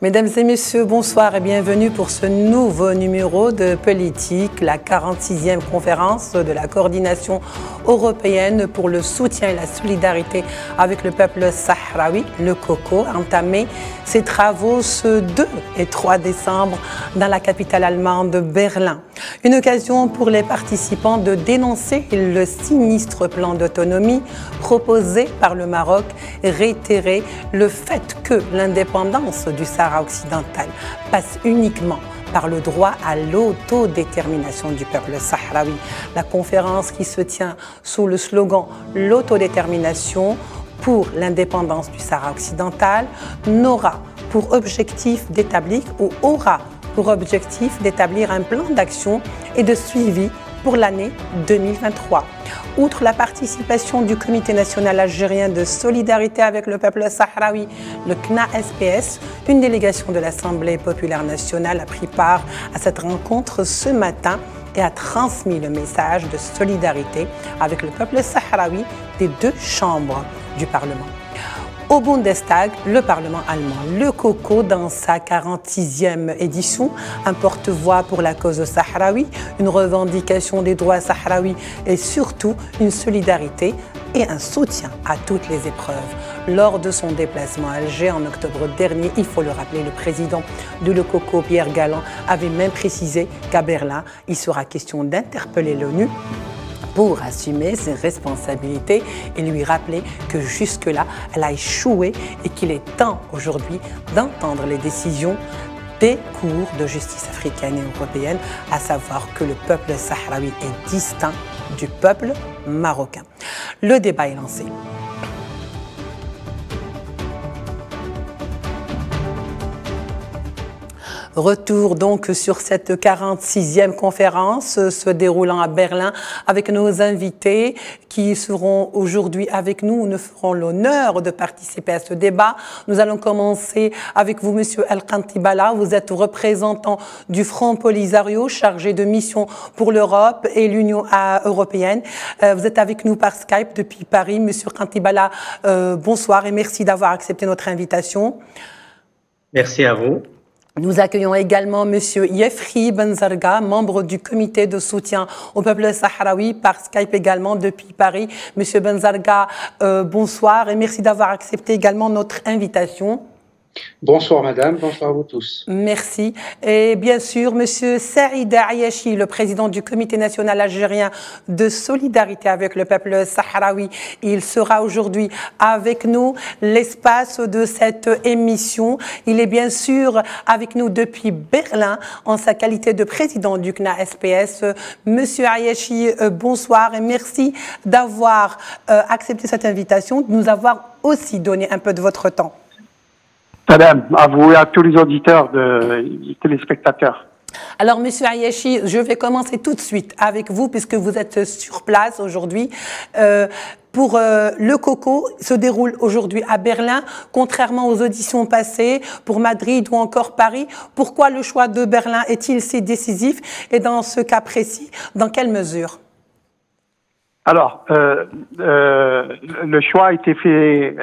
Mesdames et messieurs, bonsoir et bienvenue pour ce nouveau numéro de Politique, la 46e conférence de la coordination européenne pour le soutien et la solidarité avec le peuple sahraoui, le COCO, a entamé ses travaux ce 2 et 3 décembre dans la capitale allemande Berlin. Une occasion pour les participants de dénoncer le sinistre plan d'autonomie proposé par le Maroc et réitérer le fait que l'indépendance du Sahara occidental passe uniquement par le droit à l'autodétermination du peuple sahraoui. La conférence qui se tient sous le slogan « L'autodétermination pour l'indépendance du Sahara occidental » n'aura pour objectif d'établir ou aura pour objectif d'établir un plan d'action et de suivi pour l'année 2023. Outre la participation du Comité national algérien de solidarité avec le peuple sahraoui, le CNA-SPS, une délégation de l'Assemblée populaire nationale a pris part à cette rencontre ce matin et a transmis le message de solidarité avec le peuple sahraoui des deux chambres du Parlement. Au Bundestag, le Parlement allemand, le COCO, dans sa 46e édition, un porte-voix pour la cause sahraoui, une revendication des droits sahraouis et surtout une solidarité et un soutien à toutes les épreuves. Lors de son déplacement à Alger en octobre dernier, il faut le rappeler, le président de le COCO, Pierre Galland, avait même précisé qu'à Berlin, il sera question d'interpeller l'ONU pour assumer ses responsabilités et lui rappeler que jusque-là, elle a échoué et qu'il est temps aujourd'hui d'entendre les décisions des cours de justice africaine et européenne, à savoir que le peuple sahraoui est distinct du peuple marocain. Le débat est lancé. Retour donc sur cette 46e conférence se déroulant à Berlin avec nos invités qui seront aujourd'hui avec nous. Nous ferons l'honneur de participer à ce débat. Nous allons commencer avec vous, Monsieur El-Kantibala. Vous êtes représentant du Front Polisario, chargé de mission pour l'Europe et l'Union européenne. Vous êtes avec nous par Skype depuis Paris. Monsieur Kantibala, bonsoir et merci d'avoir accepté notre invitation. Merci à vous. Nous accueillons également M. Yefri Benzarga, membre du comité de soutien au peuple sahraoui, par Skype également depuis Paris. M. Benzarga, bonsoir et merci d'avoir accepté également notre invitation. Bonsoir madame, bonsoir à vous tous. Merci. Et bien sûr, Monsieur Saïd Ayachi, le président du Comité national algérien de solidarité avec le peuple sahraoui. Il sera aujourd'hui avec nous l'espace de cette émission. Il est bien sûr avec nous depuis Berlin en sa qualité de président du CNA-SPS. Monsieur Ayachi, bonsoir et merci d'avoir accepté cette invitation, de nous avoir aussi donné un peu de votre temps. Madame, à vous et à tous les auditeurs des téléspectateurs. Alors, Monsieur Ayachi, je vais commencer tout de suite avec vous puisque vous êtes sur place aujourd'hui. Pour le COCO se déroule aujourd'hui à Berlin, contrairement aux auditions passées pour Madrid ou encore Paris. Pourquoi le choix de Berlin est-il si décisif et dans ce cas précis, dans quelle mesure? Alors, le choix a été fait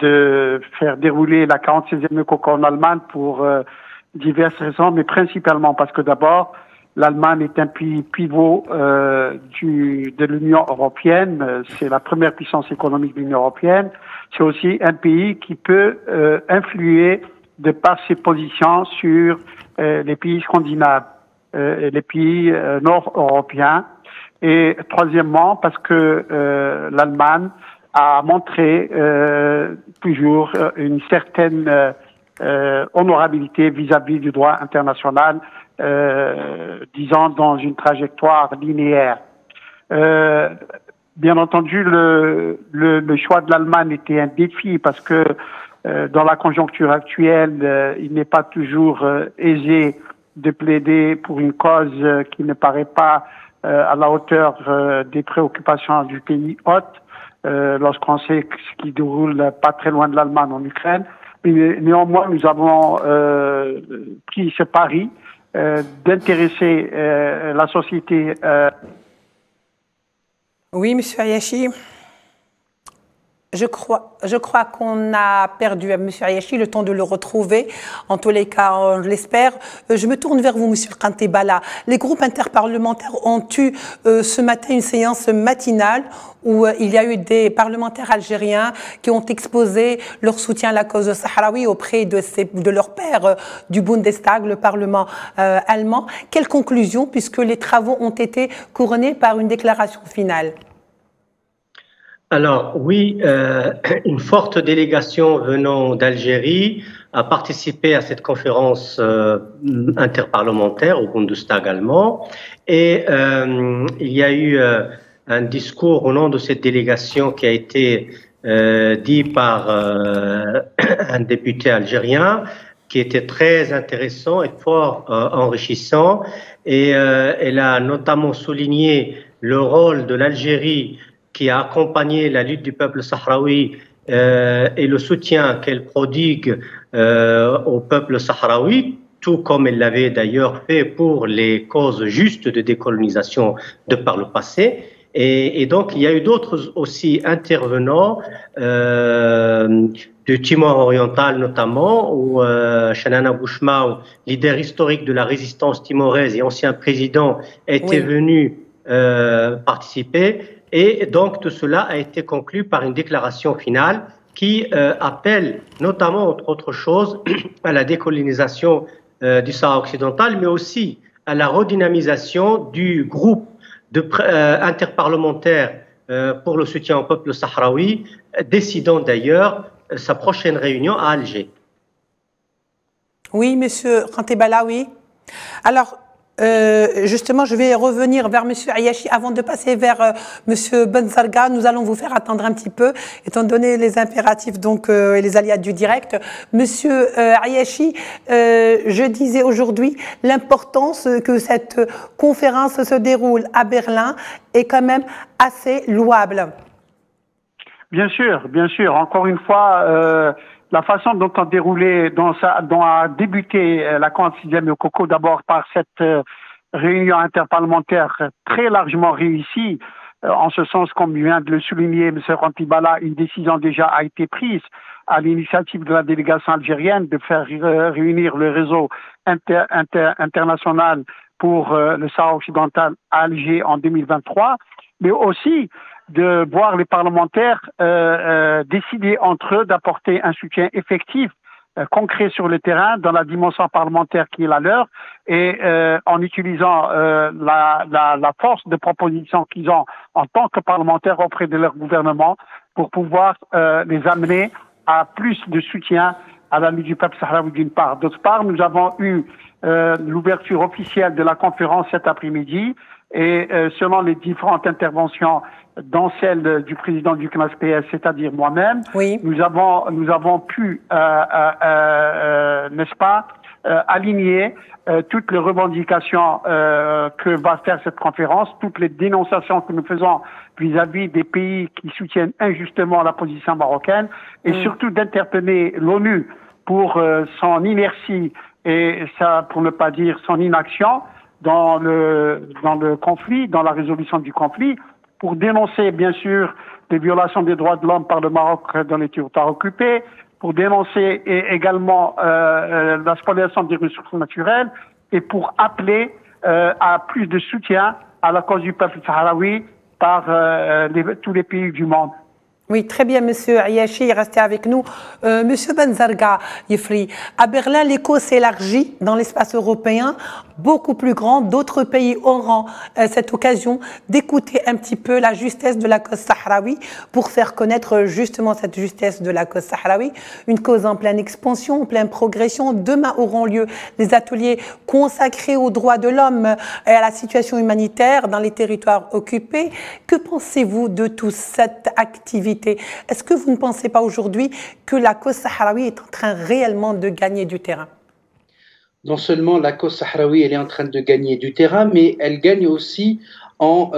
de faire dérouler la 46e COCO en Allemagne pour diverses raisons, mais principalement parce que d'abord, l'Allemagne est un pays pivot de l'Union européenne. C'est la première puissance économique de l'Union européenne. C'est aussi un pays qui peut influer de par ses positions sur les pays scandinaves, les pays nord-européens. Et troisièmement, parce que l'Allemagne a montré toujours une certaine honorabilité vis-à-vis du droit international, disons dans une trajectoire linéaire. Bien entendu, le choix de l'Allemagne était un défi parce que dans la conjoncture actuelle, il n'est pas toujours aisé de plaider pour une cause qui ne paraît pas à la hauteur des préoccupations du pays hôte. Lorsqu'on sait ce qui déroule pas très loin de l'Allemagne en Ukraine. Mais néanmoins, nous avons pris ce pari d'intéresser la société. Oui, Monsieur Ayachi. Je crois qu'on a perdu M. Ayachi, le temps de le retrouver. En tous les cas, on l'espère. Je me tourne vers vous, M. Kantebala. Les groupes interparlementaires ont eu ce matin une séance matinale où il y a eu des parlementaires algériens qui ont exposé leur soutien à la cause sahraoui auprès de leur père du Bundestag, le Parlement allemand. Quelle conclusion, puisque les travaux ont été couronnés par une déclaration finale? Alors oui, une forte délégation venant d'Algérie a participé à cette conférence interparlementaire au Bundestag allemand et il y a eu un discours au nom de cette délégation qui a été dit par un député algérien qui était très intéressant et fort enrichissant et elle a notamment souligné le rôle de l'Algérie qui a accompagné la lutte du peuple sahraoui et le soutien qu'elle prodigue au peuple sahraoui, tout comme elle l'avait d'ailleurs fait pour les causes justes de décolonisation de par le passé. Et donc, il y a eu d'autres aussi intervenants du Timor oriental notamment, où Shanana Bouchmaou, leader historique de la résistance timoraise et ancien président, était venu participer. Et donc, tout cela a été conclu par une déclaration finale qui appelle notamment, entre autres choses, à la décolonisation du Sahara occidental, mais aussi à la redynamisation du groupe interparlementaire pour le soutien au peuple sahraoui, décidant d'ailleurs sa prochaine réunion à Alger. Oui, monsieur Kantebala, oui. Alors, justement, je vais revenir vers M. Ayachi avant de passer vers M. Benzarga. Nous allons vous faire attendre un petit peu, étant donné les impératifs et les aléas du direct. M. Ayachi, je disais aujourd'hui l'importance que cette conférence se déroule à Berlin est quand même assez louable. Bien sûr, bien sûr. Encore une fois, la façon dont a débuté la 46e COCO, d'abord par cette réunion interparlementaire très largement réussie, en ce sens, comme vient de le souligner M. Kantebala, une décision déjà a été prise à l'initiative de la délégation algérienne de faire réunir le réseau international pour le Sahara occidental à Alger en 2023, mais aussi de voir les parlementaires décider entre eux d'apporter un soutien effectif, concret sur le terrain, dans la dimension parlementaire qui est la leur, et en utilisant la force de proposition qu'ils ont en tant que parlementaires auprès de leur gouvernement pour pouvoir les amener à plus de soutien à la lutte du peuple sahraoui d'une part. D'autre part, nous avons eu l'ouverture officielle de la conférence cet après-midi, et selon les différentes interventions, dont celle du président du CNAS-PS, c'est-à-dire moi-même, nous avons pu, n'est-ce pas, aligner toutes les revendications que va faire cette conférence, toutes les dénonciations que nous faisons vis-à-vis des pays qui soutiennent injustement la position marocaine, et surtout d'interpeller l'ONU pour son inertie et ça, pour ne pas dire son inaction dans le conflit, dans la résolution du conflit, pour dénoncer, bien sûr, les violations des droits de l'homme par le Maroc dans les territoires occupés, pour dénoncer également la spoliation des ressources naturelles et pour appeler à plus de soutien à la cause du peuple sahraoui par tous les pays du monde. Oui, très bien, Monsieur Ayachi, restez avec nous. Monsieur Benzarga Yefri, à Berlin, l'écho s'élargit dans l'espace européen, beaucoup plus grand. D'autres pays auront cette occasion d'écouter un petit peu la justesse de la cause sahraoui pour faire connaître justement cette justesse de la cause sahraoui. Une cause en pleine expansion, en pleine progression. Demain auront lieu des ateliers consacrés aux droits de l'homme et à la situation humanitaire dans les territoires occupés. Que pensez-vous de toute cette activité? Est-ce que vous ne pensez pas aujourd'hui que la cause sahraoui est en train réellement de gagner du terrain? non seulement la cause sahraoui elle est en train de gagner du terrain, mais elle gagne aussi en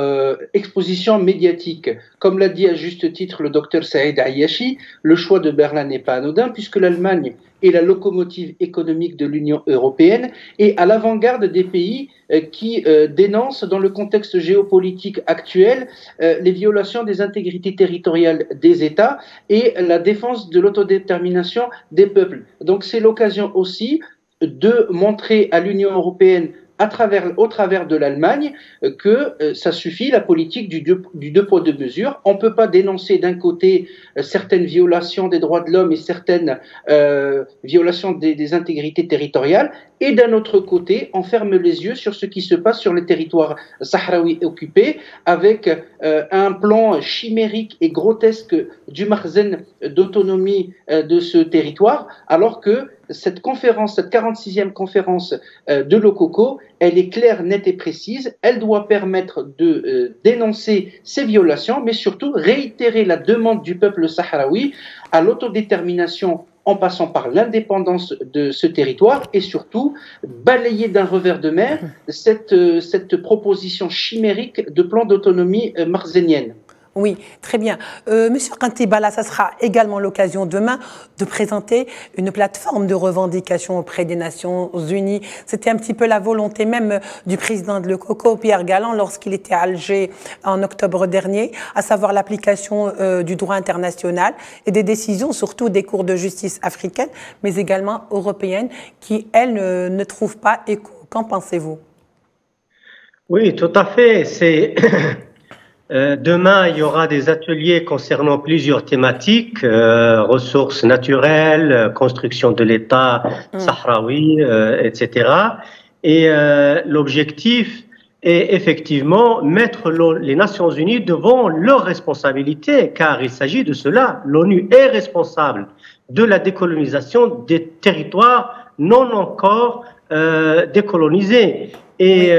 exposition médiatique. Comme l'a dit à juste titre le docteur Saïd Ayashi, le choix de Berlin n'est pas anodin puisque l'Allemagne est la locomotive économique de l'Union européenne et à l'avant-garde des pays qui dénoncent dans le contexte géopolitique actuel les violations des intégrités territoriales des États et la défense de l'autodétermination des peuples. Donc c'est l'occasion aussi de montrer à l'Union européenne au travers de l'Allemagne que ça suffit, la politique du deux poids deux mesures. On ne peut pas dénoncer d'un côté certaines violations des droits de l'homme et certaines violations des intégrités territoriales et d'un autre côté, on ferme les yeux sur ce qui se passe sur les territoires sahraouis occupés avec un plan chimérique et grotesque du Makhzen d'autonomie de ce territoire, alors que cette conférence, cette 46e conférence de l'OCOCO, elle est claire, nette et précise. Elle doit permettre de dénoncer ces violations, mais surtout réitérer la demande du peuple sahraoui à l'autodétermination en passant par l'indépendance de ce territoire et surtout balayer d'un revers de main cette proposition chimérique de plan d'autonomie makhzenienne. Oui, très bien. Monsieur Kantibala, ça sera également l'occasion demain de présenter une plateforme de revendication auprès des Nations Unies. C'était un petit peu la volonté même du président de l'OCOCO, Pierre Galland, lorsqu'il était à Alger en octobre dernier, à savoir l'application du droit international et des décisions, surtout des cours de justice africaines, mais également européennes, qui, elles, ne trouvent pas écho. Qu'en pensez-vous? Oui, tout à fait. C'est... Demain, il y aura des ateliers concernant plusieurs thématiques, ressources naturelles, construction de l'État sahraoui, etc. Et l'objectif est effectivement mettre les Nations Unies devant leurs responsabilités, car il s'agit de cela. L'ONU est responsable de la décolonisation des territoires non encore décolonisés. Et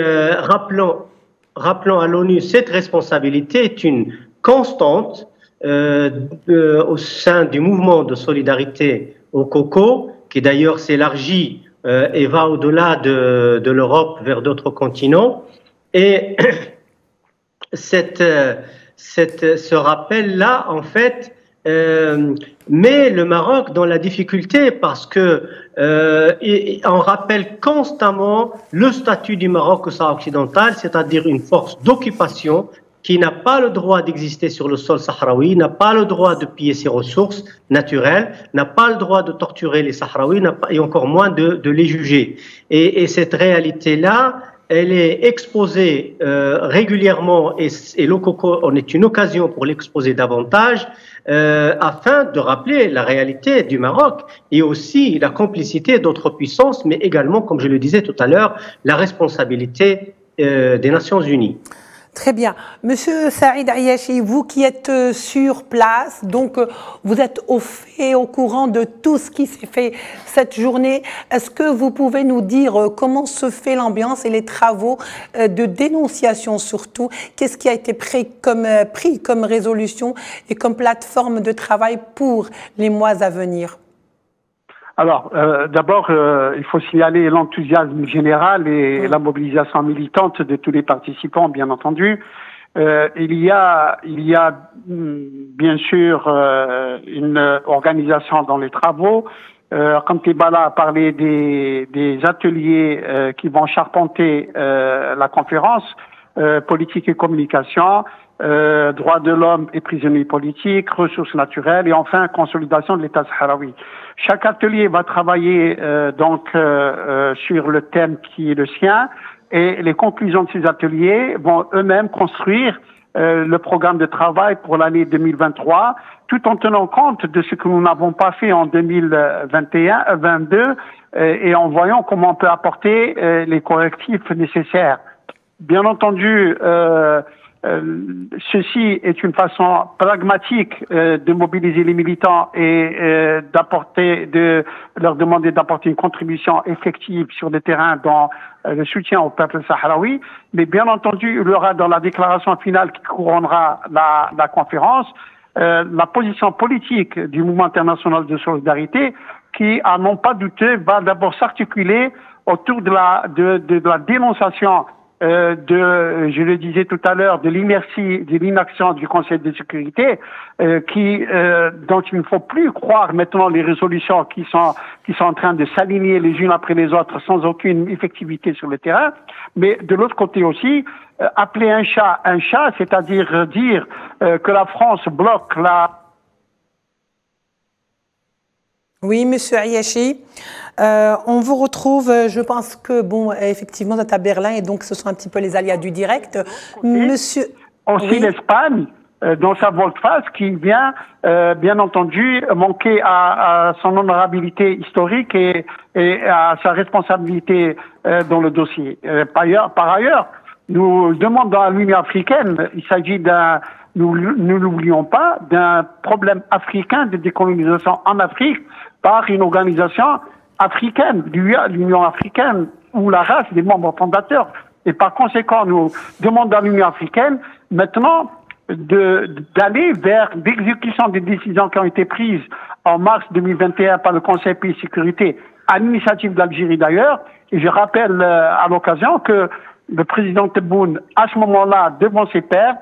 rappelons à l'ONU, cette responsabilité est une constante au sein du mouvement de solidarité au COCO, qui d'ailleurs s'élargit et va au-delà de l'Europe vers d'autres continents. Et ce rappel-là, en fait, met le Maroc dans la difficulté parce que on rappelle constamment le statut du Maroc au Sahara occidental, c'est-à-dire une force d'occupation qui n'a pas le droit d'exister sur le sol sahraoui, n'a pas le droit de piller ses ressources naturelles, n'a pas le droit de torturer les Sahraouis et encore moins de les juger. Et cette réalité-là, elle est exposée régulièrement et l'OCOCO en est une occasion pour l'exposer davantage afin de rappeler la réalité du Maroc et aussi la complicité d'autres puissances, mais également, comme je le disais tout à l'heure, la responsabilité des Nations Unies. Très bien. Monsieur Saïd Ayashi, vous qui êtes sur place, donc vous êtes au fait, au courant de tout ce qui s'est fait cette journée. Est-ce que vous pouvez nous dire comment se fait l'ambiance et les travaux de dénonciation surtout? Qu'est-ce qui a été pris comme résolution et comme plateforme de travail pour les mois à venir? Alors, d'abord, il faut signaler l'enthousiasme général et la mobilisation militante de tous les participants, bien entendu. Il y a bien sûr une organisation dans les travaux. Kantibala a parlé des ateliers qui vont charpenter la conférence, politique et communication, droits de l'homme et prisonniers politiques, ressources naturelles et enfin consolidation de l'État sahraoui. Chaque atelier va travailler sur le thème qui est le sien et les conclusions de ces ateliers vont eux-mêmes construire le programme de travail pour l'année 2023, tout en tenant compte de ce que nous n'avons pas fait en 2021-22 et en voyant comment on peut apporter les correctifs nécessaires. Bien entendu, ceci est une façon pragmatique de mobiliser les militants et de leur demander d'apporter une contribution effective sur le terrain dans le soutien au peuple sahraoui. Mais bien entendu, il y aura dans la déclaration finale qui couronnera la conférence la position politique du mouvement international de solidarité qui, à n'en pas douter, va d'abord s'articuler autour de la dénonciation je le disais tout à l'heure, de l'inaction du Conseil de sécurité, dont il ne faut plus croire maintenant les résolutions qui sont en train de s'aligner les unes après les autres sans aucune effectivité sur le terrain. Mais de l'autre côté aussi, appeler un chat, c'est-à-dire dire que la France bloque la... Oui, Monsieur Ayachi, on vous retrouve. Je pense que, bon, effectivement, vous êtes à Berlin et donc ce sont un petit peu les aléas du direct. Monsieur. Aussi oui. L'Espagne, dans sa volte-face, qui vient, bien entendu, manquer à son honorabilité historique et à sa responsabilité dans le dossier. Par ailleurs, nous demandons à l'Union africaine, il s'agit nous n'oublions pas, d'un problème africain de décolonisation en Afrique par une organisation africaine, l'Union africaine, ou la race des membres fondateurs. Et par conséquent, nous demandons à l'Union africaine maintenant d'aller vers l'exécution des décisions qui ont été prises en mars 2021 par le Conseil Paix et Sécurité, à l'initiative d'Algérie d'ailleurs. Et je rappelle à l'occasion que le président Tebboune, à ce moment-là, devant ses pairs,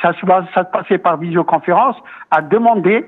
ça se passait par visioconférence, a demandé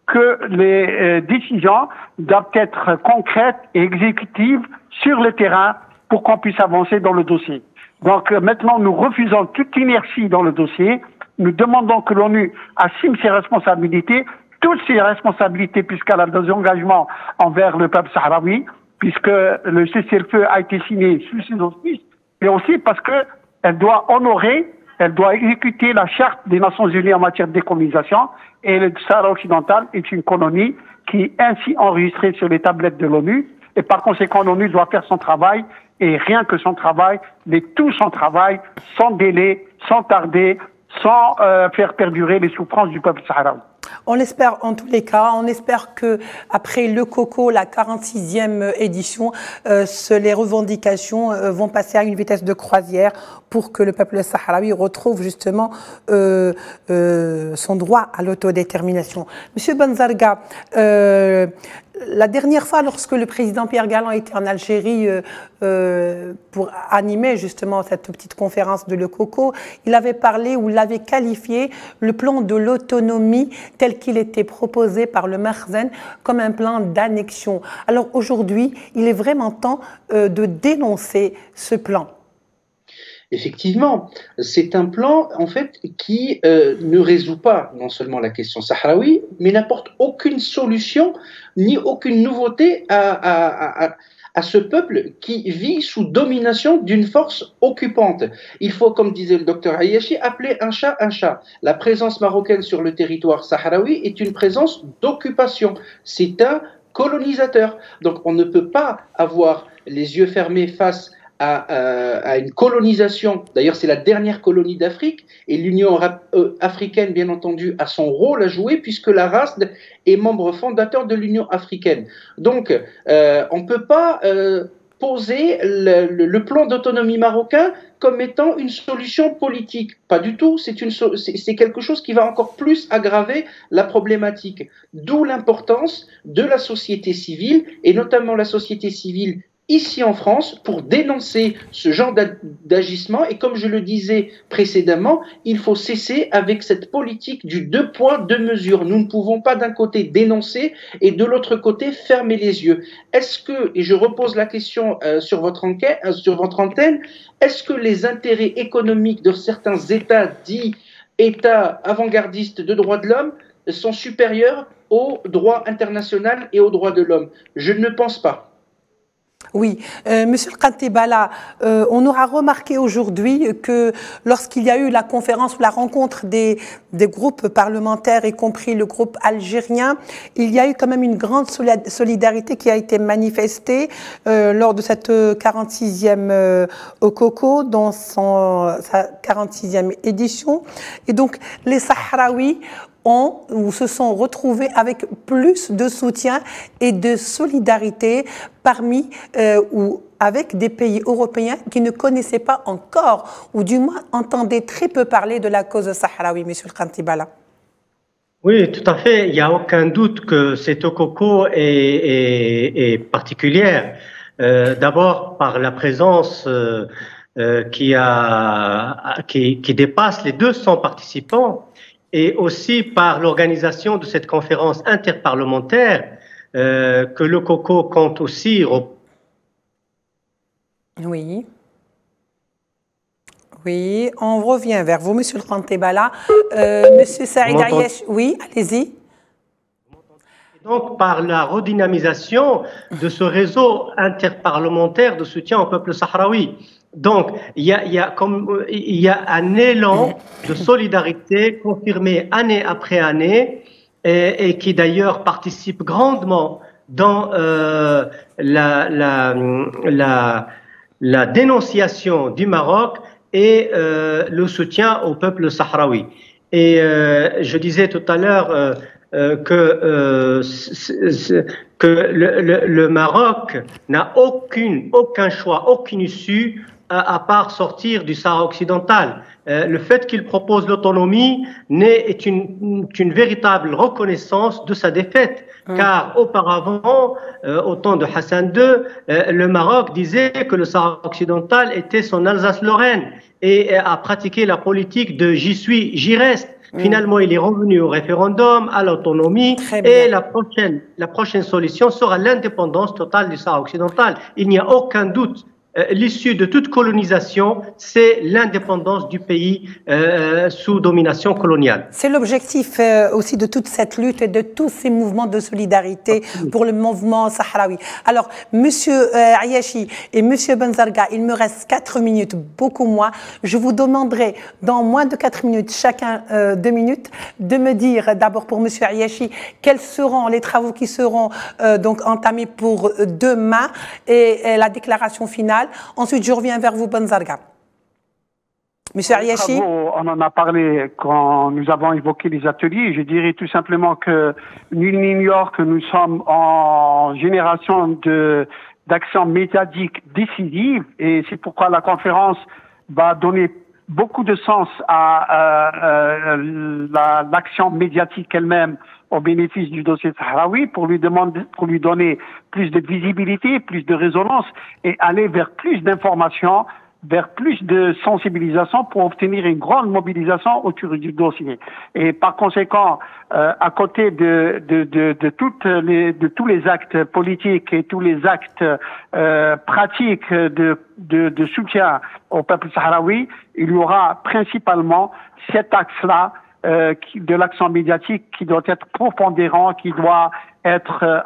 que les décisions doivent être concrètes et exécutives sur le terrain pour qu'on puisse avancer dans le dossier. Donc maintenant, nous refusons toute inertie dans le dossier. Nous demandons que l'ONU assume ses responsabilités, toutes ses responsabilités, puisqu'elle a des engagements envers le peuple sahraoui, puisque le cessez-le-feu a été signé sous ses auspices, mais aussi parce que elle doit exécuter la charte des Nations Unies en matière de décolonisation, et le Sahara occidental est une colonie qui est ainsi enregistrée sur les tablettes de l'ONU, et par conséquent l'ONU doit faire son travail, et rien que son travail, mais tout son travail, sans délai, sans tarder, sans faire perdurer les souffrances du peuple sahraoui. On l'espère en tous les cas. On espère que après le COCO, la 46e édition, les revendications vont passer à une vitesse de croisière pour que le peuple sahraoui retrouve justement son droit à l'autodétermination. Monsieur Benzarga, la dernière fois, lorsque le président Pierre Galland était en Algérie pour animer justement cette petite conférence de Le Coco, il avait parlé ou l'avait qualifié le plan de l'autonomie tel qu'il était proposé par le Makhzen comme un plan d'annexion. Alors aujourd'hui, il est vraiment temps de dénoncer ce plan. Effectivement, c'est un plan en fait qui ne résout pas non seulement la question sahraoui, mais n'apporte aucune solution ni aucune nouveauté à ce peuple qui vit sous domination d'une force occupante. Il faut, comme disait le docteur Ayachi, appeler un chat un chat. La présence marocaine sur le territoire sahraoui est une présence d'occupation. C'est un colonisateur. Donc on ne peut pas avoir les yeux fermés face à une colonisation. D'ailleurs, c'est la dernière colonie d'Afrique et l'Union africaine, bien entendu, a son rôle à jouer puisque la race est membre fondateur de l'Union africaine. Donc, on ne peut pas poser le plan d'autonomie marocain comme étant une solution politique. Pas du tout. C'est quelque chose qui va encore plus aggraver la problématique. D'où l'importance de la société civile et notamment la société civile ici en France pour dénoncer ce genre d'agissement et comme je le disais précédemment, il faut cesser avec cette politique du 2 poids 2 mesures. Nous ne pouvons pas d'un côté dénoncer et de l'autre côté fermer les yeux. Est-ce que, et je repose la question sur votre antenne, est-ce que les intérêts économiques de certains États dits États avant-gardistes de droits de l'homme sont supérieurs au droit international et aux droits de l'homme? Je ne pense pas. Oui, Monsieur Kantibala, on aura remarqué aujourd'hui que lorsqu'il y a eu la conférence ou la rencontre des groupes parlementaires, y compris le groupe algérien, il y a eu quand même une grande solidarité qui a été manifestée lors de cette 46e COCO, dans sa 46e édition. Et donc, les Sahraouis se sont retrouvés avec plus de soutien et de solidarité parmi ou avec des pays européens qui ne connaissaient pas encore, ou du moins entendaient très peu parler de la cause sahraoui, Monsieur Kantibala. Oui, tout à fait. Il n'y a aucun doute que cette Okoko est particulière. D'abord par la présence qui dépasse les 200 participants et aussi par l'organisation de cette conférence interparlementaire que le COCO compte aussi. Oui. Oui, on revient vers vous, Monsieur le Rantebala. Monsieur Saïd Ayesh, oui, allez-y. Donc, par la redynamisation de ce réseau interparlementaire de soutien au peuple sahraoui. Donc, il y a un élan de solidarité confirmé année après année et qui d'ailleurs participe grandement dans la dénonciation du Maroc et le soutien au peuple sahraoui. Et je disais tout à l'heure que le Maroc n'a aucun choix, aucune issue à part sortir du Sahara occidental. Le fait qu'il propose l'autonomie est une véritable reconnaissance de sa défaite. Car auparavant, au temps de Hassan II, le Maroc disait que le Sahara occidental était son Alsace-Lorraine et a pratiqué la politique de j'y suis, j'y reste. Finalement, il est revenu au référendum, à l'autonomie, et la prochaine solution sera l'indépendance totale du Sahara occidental. Il n'y a aucun doute. L'issue de toute colonisation, c'est l'indépendance du pays sous domination coloniale. C'est l'objectif aussi de toute cette lutte et de tous ces mouvements de solidarité pour le mouvement sahraoui. Alors, Monsieur Ayachi et Monsieur Benzarga, il me reste 4 minutes, beaucoup moins. Je vous demanderai dans moins de 4 minutes, chacun 2 minutes, de me dire d'abord pour Monsieur Ayachi, quels seront les travaux qui seront donc entamés pour demain et la déclaration finale. Ensuite, je reviens vers vous, Benzarga. Monsieur Ayachi. On en a parlé quand nous avons évoqué les ateliers. Je dirais tout simplement que nul n'ignore que nous sommes en génération d'actions médiatiques décisives et c'est pourquoi la conférence va donner beaucoup de sens à l'action médiatique elle-même au bénéfice du dossier sahraoui pour lui donner plus de visibilité, plus de résonance et aller vers plus d'informations, vers plus de sensibilisation pour obtenir une grande mobilisation autour du dossier. Et par conséquent, à côté de tous les actes politiques et tous les actes pratiques de soutien au peuple sahraoui, il y aura principalement cet axe-là de l'action médiatique qui doit être prépondérant, qui doit être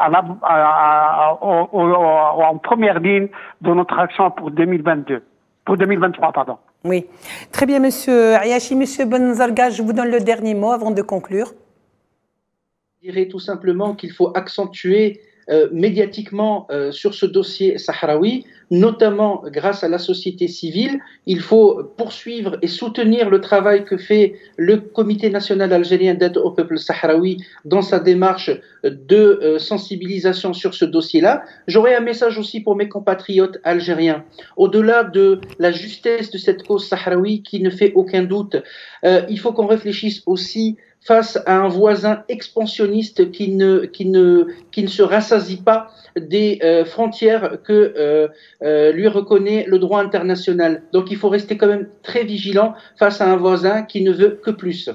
en première ligne de notre action pour 2022. Pour 2023, pardon. Oui. Très bien, Monsieur Ayachi. Monsieur Benzarga, je vous donne le dernier mot avant de conclure. Je dirais tout simplement qu'il faut accentuer médiatiquement sur ce dossier sahraoui, notamment grâce à la société civile. Il faut poursuivre et soutenir le travail que fait le Comité national algérien d'aide au peuple sahraoui dans sa démarche de sensibilisation sur ce dossier-là. J'aurais un message aussi pour mes compatriotes algériens. Au-delà de la justesse de cette cause sahraoui qui ne fait aucun doute, il faut qu'on réfléchisse aussi face à un voisin expansionniste qui ne se rassasie pas des frontières que lui reconnaît le droit international. Donc il faut rester quand même très vigilant face à un voisin qui ne veut que plus.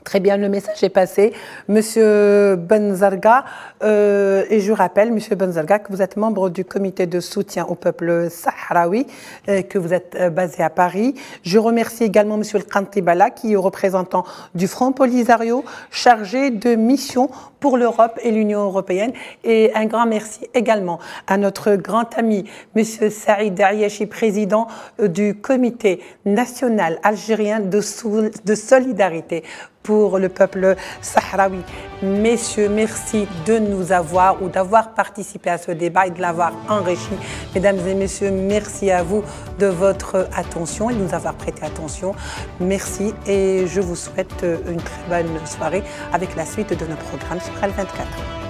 Très bien, le message est passé. Monsieur Benzarga, et je rappelle, Monsieur Benzarga, que vous êtes membre du comité de soutien au peuple sahraoui, que vous êtes basé à Paris. Je remercie également Monsieur le Rantebala, qui est représentant du Front Polisario, chargé de mission pour l'Europe et l'Union européenne. Et un grand merci également à notre grand ami, Monsieur Saïd Ayachi, président du comité national algérien de solidarité pour le peuple sahraoui. Messieurs, merci de nous avoir ou d'avoir participé à ce débat et de l'avoir enrichi. Mesdames et messieurs, merci à vous de votre attention et de nous avoir prêté attention. Merci et je vous souhaite une très bonne soirée avec la suite de nos programmes sur L24.